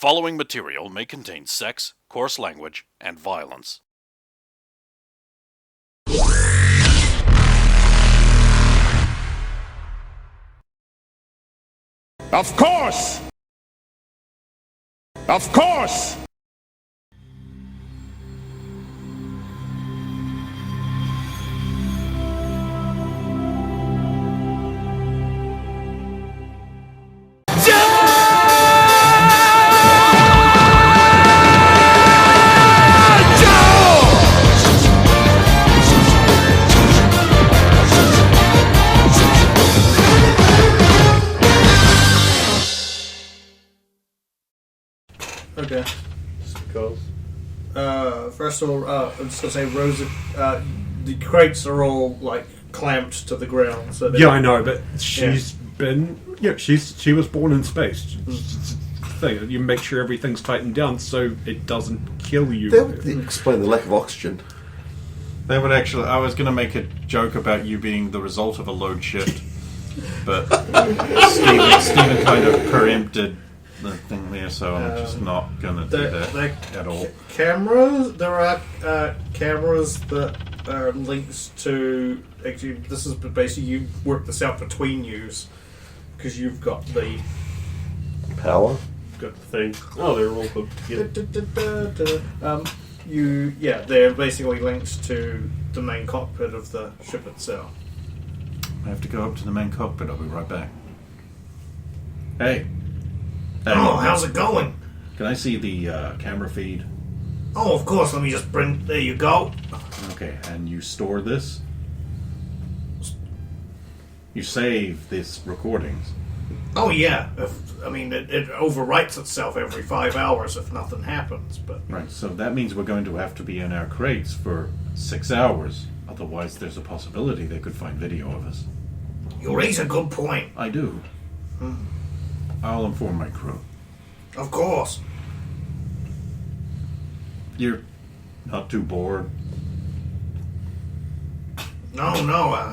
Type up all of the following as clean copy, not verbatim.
following material may contain sex, coarse language, and violence. Of course! Of course! Okay. Just because. First of all, I'm just gonna say, Rosa, the crates are all like clamped to the ground. So Yeah, I know, but she's been. Yeah, she was born in space. Thing you make sure everything's tightened down so it doesn't kill you. That would explain the lack of oxygen. They would actually. I was going to make a joke about you being the result of a load shift, but Stephen kind of preempted the thing there, so I'm just not going to do that at all. Cameras. There are cameras that are linked to. Actually, this is basically you work this out between yous because you've got the Power. Got the thing. Oh, they're all hooked together. They're basically linked to the main cockpit of the ship itself. I have to go up to the main cockpit. I'll be right back. Hey. Oh, how's it going? Can I see the camera feed? Oh, of course. Let me just bring. There you go. Okay, and you store this? You save this recordings? Oh yeah. It overwrites itself every 5 hours if nothing happens. But Right, so that means we're going to have to be in our crates for 6 hours. Otherwise, there's a possibility they could find video of us. you raise a good point. I do. I'll inform my crew. Of course. You're not too bored? No,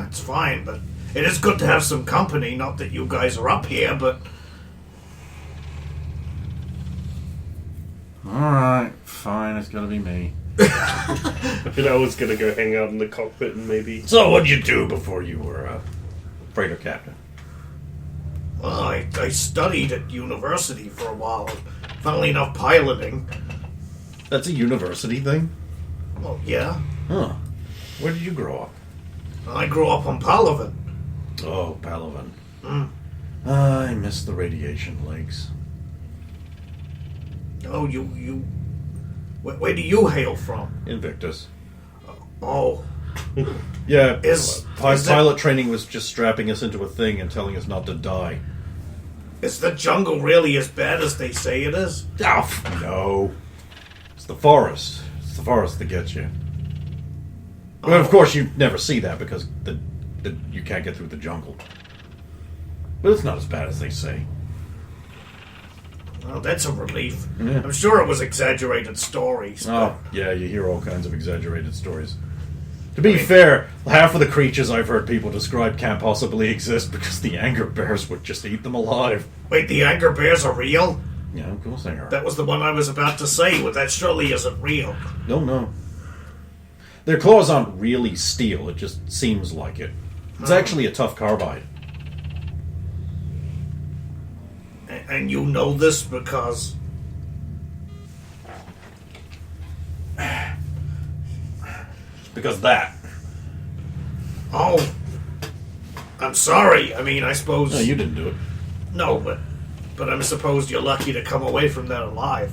it's fine. But it is good to have some company. Not that you guys are up here, but Alright, fine, it's gotta be me. I was gonna go hang out in the cockpit and maybe. So what'd you do before you were a freighter captain? well, I studied at university for a while. Funnily enough, piloting. That's a university thing? Well, yeah. Huh. Where did you grow up? I grew up on Palavan. Oh, Palavan. I miss the radiation lakes. Oh, where do you hail from? Invictus. Oh, Yeah, Is pilot training was just strapping us into a thing and telling us not to die. is the jungle really as bad as they say it is? Oh, no. It's the forest. It's the forest that gets you. But of course, you never see that because you can't get through the jungle. But it's not as bad as they say. Well, that's a relief. Yeah. I'm sure it was exaggerated stories. Oh, yeah, you hear all kinds of exaggerated stories. To be fair, half of the creatures I've heard people describe can't possibly exist because the anger bears would just eat them alive. Wait, the angry bears are real? Yeah, of course they are. That was the one I was about to say. Well, that surely isn't real. No. Their claws aren't really steel, it just seems like it. It's actually a tough carbide. And you know this because... Because that. Oh, I'm sorry. I suppose... No, you didn't do it. No, but I'm supposed you're lucky to come away from that alive.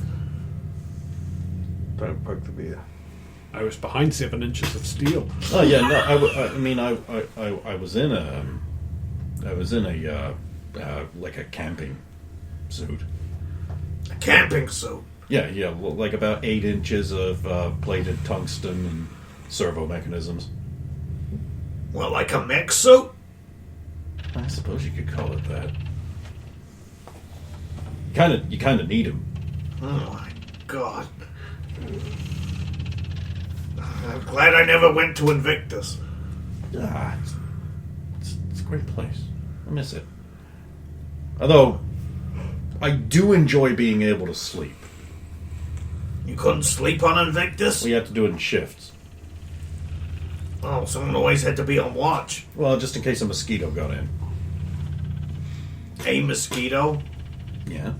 Don't poke the beer. I was behind 7 inches of steel. Oh yeah, no. I was in a, like a camping suit. A camping suit. Yeah, well, like about 8 inches of plated tungsten and servo mechanisms. Well, like a mech suit? I suppose you could call it that. You kind of need them. Oh my god. I'm glad I never went to Invictus. It's a great place. I miss it. Although, I do enjoy being able to sleep. You couldn't sleep on Invictus? We had to do it in shifts. Oh, someone always had to be on watch. Well, just in case a mosquito got in. A mosquito? Yeah.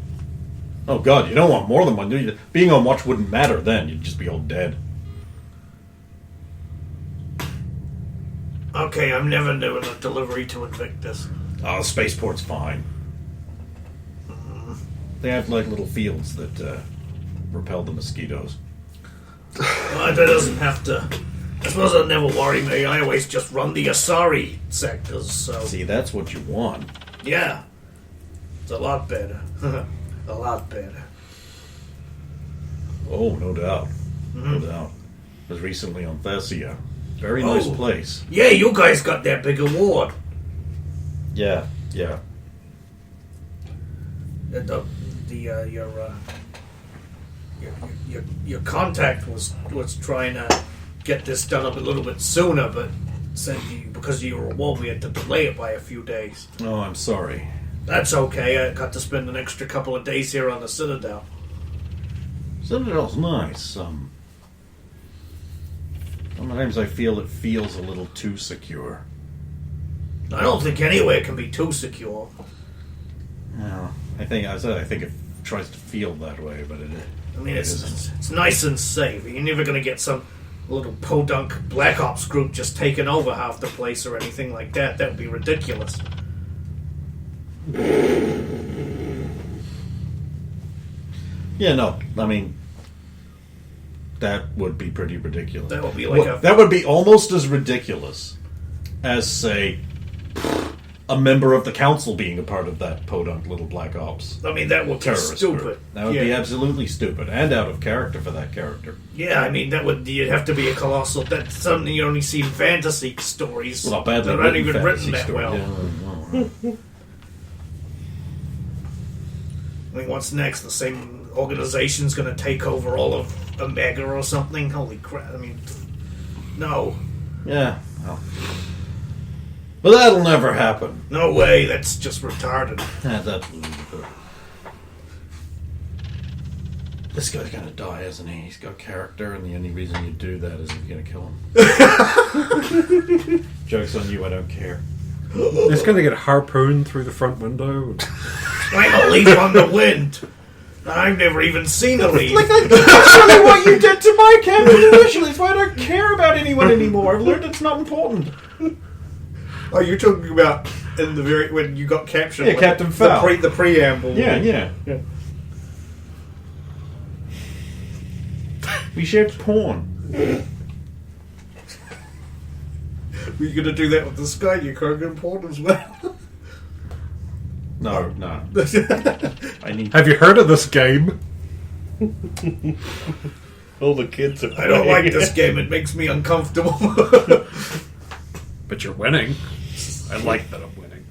Oh god, you don't want more than one, do you? Being on watch wouldn't matter then. You'd just be all dead. Okay, I'm never doing a delivery to Invictus. Oh, the spaceport's fine. They have like little fields that repel the mosquitoes. Well, that doesn't have to. I suppose it'll never worry me. I always just run the Asari sectors, so. See, that's what you want. Yeah. It's a lot better. A lot better. Oh, no doubt. No doubt. I was recently on Thessia. Very nice place. Yeah, you guys got that big award. Yeah, yeah. Your contact was trying to get this done up a little bit sooner, but said because of your award we had to delay it by a few days. Oh, I'm sorry. That's okay. I got to spend an extra couple of days here on the Citadel. Citadel's nice. Sometimes I feel it feels a little too secure. I don't think anywhere can be too secure. No, I think it tries to feel that way, but it. I mean, it it's isn't. it's nice and safe. You're never going to get some little podunk Black Ops group just taking over half the place or anything like that. That would be ridiculous. Yeah, no. I mean, that would be pretty ridiculous. That would be like that would be almost as ridiculous as, say, a member of the council being a part of that podunk little Black Ops. I mean, that would be terrorist stupid. group. That would be absolutely stupid and out of character for that character. Yeah, I mean, you'd have to be a colossal. That's something you only see in fantasy stories. Well, not badly They're not even fantasy written that story. well. Yeah, no. I mean, what's next? The same organization's going to take over all of Omega or something? Holy crap! I mean, no, Yeah. Well. But that'll never happen. no way. That's just retarded. This guy's gonna die, isn't he? He's got character, and the only reason you do that is if you're gonna kill him. Joke's on you, I don't care. It's going to get harpooned through the front window. Like a leaf on the wind. I've never even seen a leaf. That's really what you did to my captain initially, so I don't care about anyone anymore. I've learned it's not important. Oh, you're talking about in the when you got captured? Yeah, Captain Foul. The preamble. Yeah. We shared porn. Were you going to do that with the Sky? You can't get porn as well. No. I need. Have you heard of this game? All the kids are I don't like this game. It makes me uncomfortable. But you're winning. I like that I'm winning.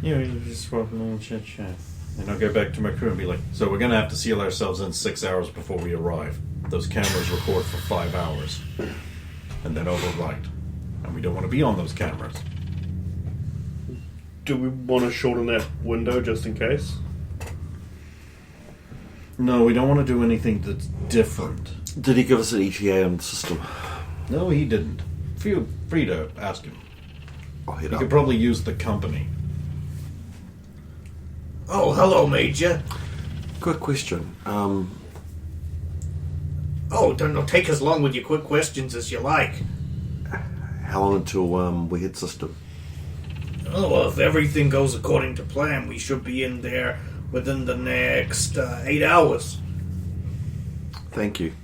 You just swap a little chit chat. And I'll go back to my crew and be like, so we're going to have to seal ourselves in 6 hours before we arrive. Those cameras record for 5 hours. And then overwrite. And we don't want to be on those cameras. Do we want to shorten that window just in case? No, we don't want to do anything that's different. Did he give us an ETA on the system? No, he didn't. Feel free to ask him. I'll head He up. could probably use the company. Oh, hello, Major. Quick question. Oh, don't take as long with your quick questions as you like. How long until we hit system? Oh, well, if everything goes according to plan, we should be in there within the next 8 hours. Thank you.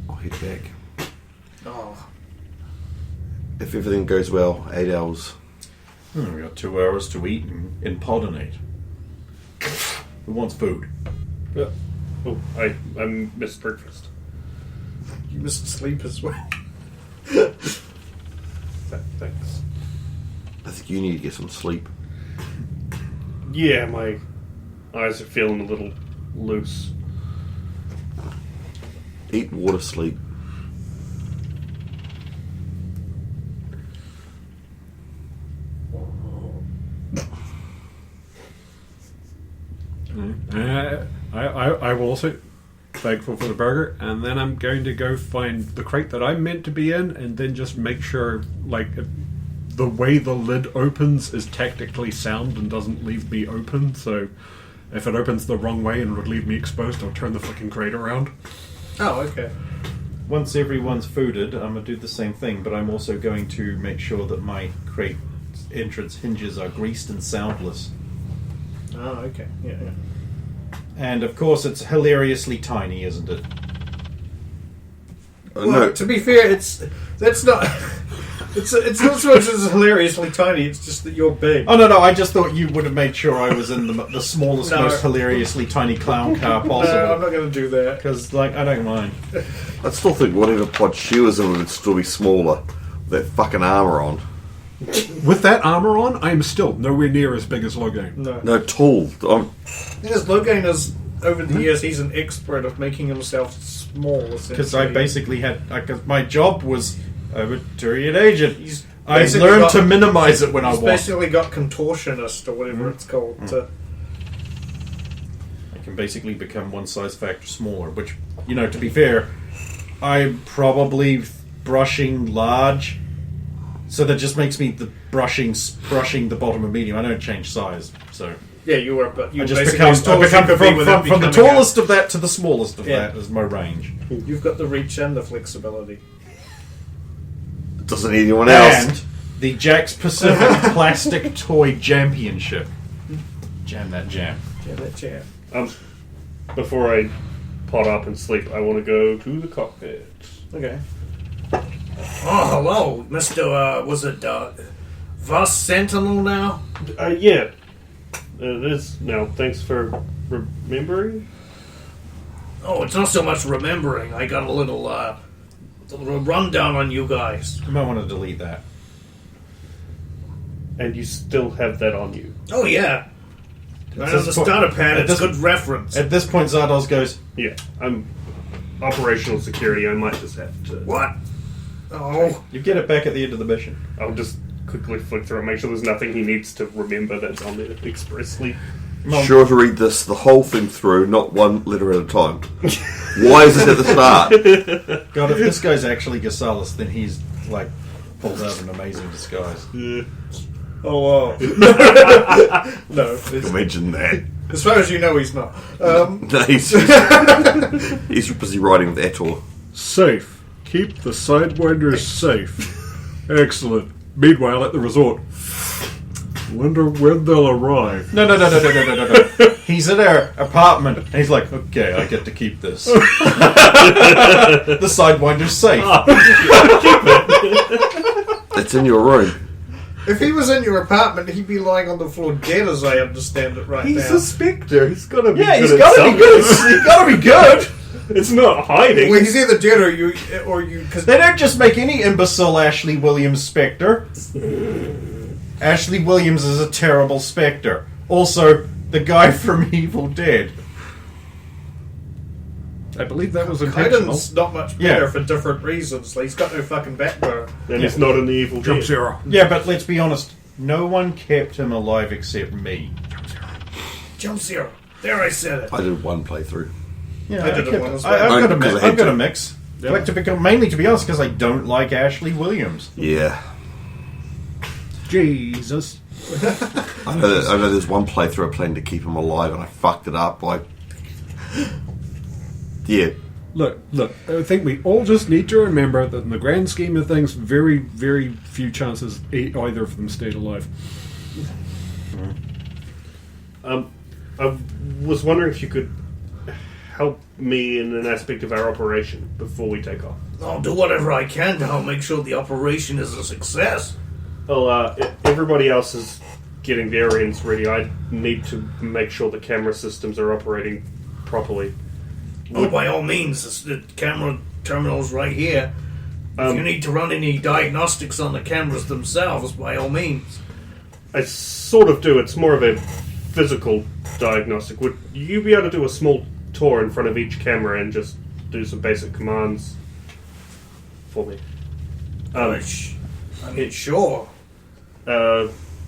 I'll head back. Oh, If everything goes well, 8 hours. We got 2 hours to eat and impodinate. Who wants food? Yeah. Oh, I missed breakfast. you missed sleep as well. Thanks. I think you need to get some sleep. Yeah, my eyes are feeling a little loose. Eat water, sleep. I will also thankful for the burger, and then I'm going to go find the crate that I'm meant to be in, and then just make sure, like, the way the lid opens is technically sound and doesn't leave me open. So if it opens the wrong way and would leave me exposed, I'll turn the fucking crate around. Oh, okay. Once everyone's fooded, I'm going to do the same thing, but I'm also going to make sure that my crate entrance hinges are greased and soundless. Oh, okay. Yeah. And of course, it's hilariously tiny, isn't it? Well, no. to be fair, it's not so much as hilariously tiny. It's just that you're big. Oh no! I just thought you would have made sure I was in the smallest, No. most hilariously tiny clown car possible. No, I'm not going to do that. Because, like, I don't mind. I still think whatever pod she was in would still be smaller. That fucking armour on. With that armor on, I'm still nowhere near as big as Loghain. No, tall. Because Logan is, over the years, he's an expert of making himself small. Because I basically had... Because my job was a Maturian agent. He's I basically learned got- to minimize it when I He's want. basically got contortionist or whatever it's called. I can basically become one size factor smaller, which, you know, to be fair, I'm probably brushing large, so that just makes me the brushing the bottom of medium. I don't change size, so Yeah, you were, but you I just basically become, as tall I as you become could be without from the becoming tallest of that to the smallest of Yeah. that is my range. You've got the reach and the flexibility. Doesn't anyone else. And the Jack's Pacific Plastic Toy Championship. Jam that jam. Yeah, that jam. Before I pot up and sleep, I want to go to the cockpit. Okay. Oh, hello, Mr. Was it Voss Sentinel now? Yeah. It is now. Thanks for remembering. Oh, it's not so much remembering. I got a little rundown on you guys. You might want to delete that. And you still have that on you. Oh, yeah. Right this on the point- starter pad, at it's this- good reference. At this point, Zardos goes, Yeah. I'm operational security. I might just have to. What? Oh, you get it back at the end of the mission. I'll just quickly flick through and make sure there's nothing he needs to remember that's on there expressly. Sure to read this, the whole thing through, not one letter at a time. Why is it at the start? God, if this guy's actually Gasalis, then he's, like, pulled out an amazing disguise. oh, no. Imagine that. As far as you know, he's not. No, he's busy riding with Ator. Safe. Keep the Sidewinders safe. Excellent. Meanwhile, at the resort. Wonder when they'll arrive. No. He's in our apartment, and he's like, okay, I get to keep this. The Sidewinder's safe. It's in your room. If he was in your apartment, he'd be lying on the floor dead, as I understand it right He's now. a spectre. He's got to be Yeah, good he's at gotta something. be good. He's gotta be good. It's not hiding. Well, he's either dead or you. Because They don't just make any imbecile Ashley Williams Spectre. Ashley Williams is a terrible Spectre. Also, the guy from Evil Dead. I believe that was intentional. Kaiden's not much better Yeah. for different reasons. Like, he's got no fucking backbone. And he's not in the evil Jump dead. zero. Yeah, but let's be honest. No one kept him alive except me. Jump Zero. There, I said it. I did one playthrough. Yeah, I did kept- one as I've well. got a Because mix. I had I've got to. a mix. Like mainly to be honest, because I don't like Ashley Williams. Yeah. Jesus. I know there's one playthrough I planned to keep him alive and I fucked it up. Yeah. Look, I think we all just need to remember that in the grand scheme of things, very, very few chances either of them stayed alive. I was wondering if you could help me in an aspect of our operation before we take off. I'll do whatever I can to help make sure the operation is a success. Well, everybody else is getting their ends ready. I need to make sure the camera systems are operating properly. Oh, by all means, the camera terminal's right here. If you need to run any diagnostics on the cameras themselves, by all means. I sort of do. It's more of a physical diagnostic. Would you be able to do a small tour in front of each camera and just do some basic commands for me? I mean, sure.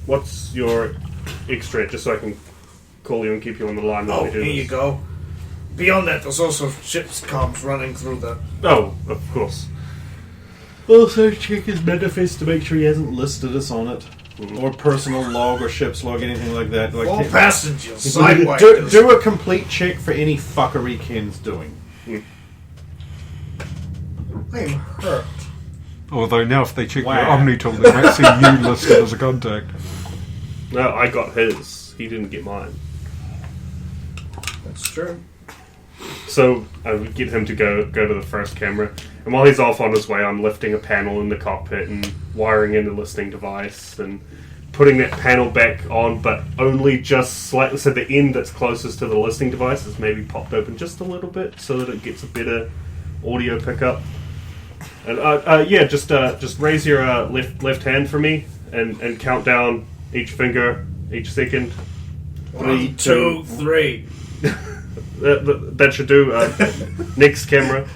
What's your extract, just so I can call you and keep you on the line while Oh, we do here this. you go. Beyond that, there's also ship's comms running through the. Oh, of course. Also, check his manifest to make sure he hasn't listed us on it. Or personal log or ship's log, anything like that. Like, All passengers, do, Sidewinders. do a complete check for any fuckery Ken's doing. I'm hurt. Although now if they check Wow. your Omnitool, they might see you listed as a contact. No, I got his. He didn't get mine. That's true. So I would get him to go to the first camera, and while he's off on his way, I'm lifting a panel in the cockpit and wiring in the listening device and putting that panel back on, but only just slightly. So the end that's closest to the listening device is maybe popped open just a little bit, so that it gets a better audio pickup. And just raise your left hand for me and count down each finger each second. 1, 2, 3. That should do. Next camera.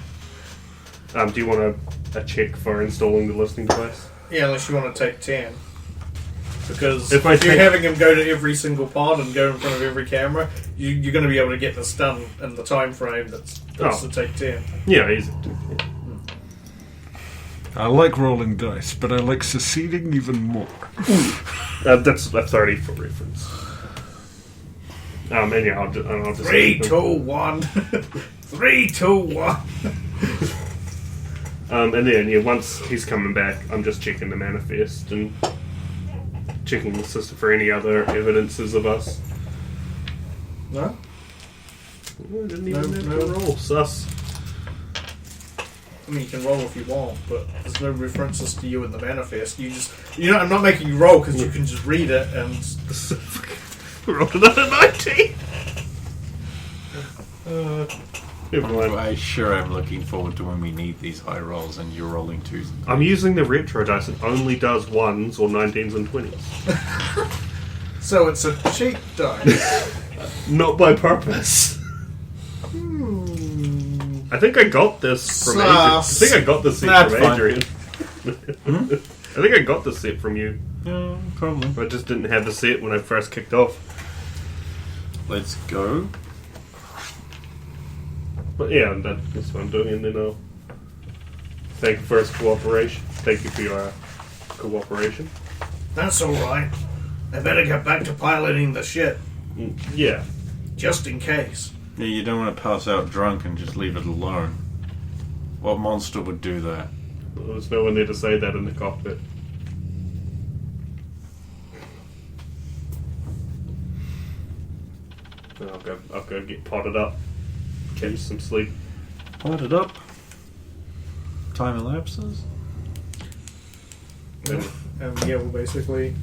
Do you want a check for installing the listening device? Yeah, unless you want to take 10. Because If I if you're take- having him go to every single pod and go in front of every camera, you're going to be able to get this done in the time frame that's to take 10. Yeah, easy. I like rolling dice, but I like seceding even more. That's a 30 for reference. And yeah, I'll just 3, 2, 1. 3, 2, 1. And then once he's coming back, I'm just checking the manifest and checking the system for any other evidences of us. No? I didn't even have No. to roll. Sus. I mean, you can roll if you want, but there's no references to you in the manifest. I'm not making you roll because you can just read it and. Rolled another 19. Never mind. I sure am looking forward to when we need these high rolls and you're rolling 2s. I'm using the retro dice. It only does 1s or 19s and 20s. So it's a cheat dice. Not by purpose. I think I got this from Adrian. I Sus. think I got this set That's from fine. Adrian. I think I got the set from you. Yeah, probably. I just didn't have the set when I first kicked off. Let's go. But yeah, that's what I'm doing, and then I'll thank you for his cooperation. Thank you for your cooperation. That's alright. I better get back to piloting the ship, Yeah. just in case. Yeah, you don't want to pass out drunk and just leave it alone. What monster would do that? There was no one there to say that in the cockpit. I'll go get potted up. Catch some sleep. Light it up. Time elapses. And And yeah, well, basically.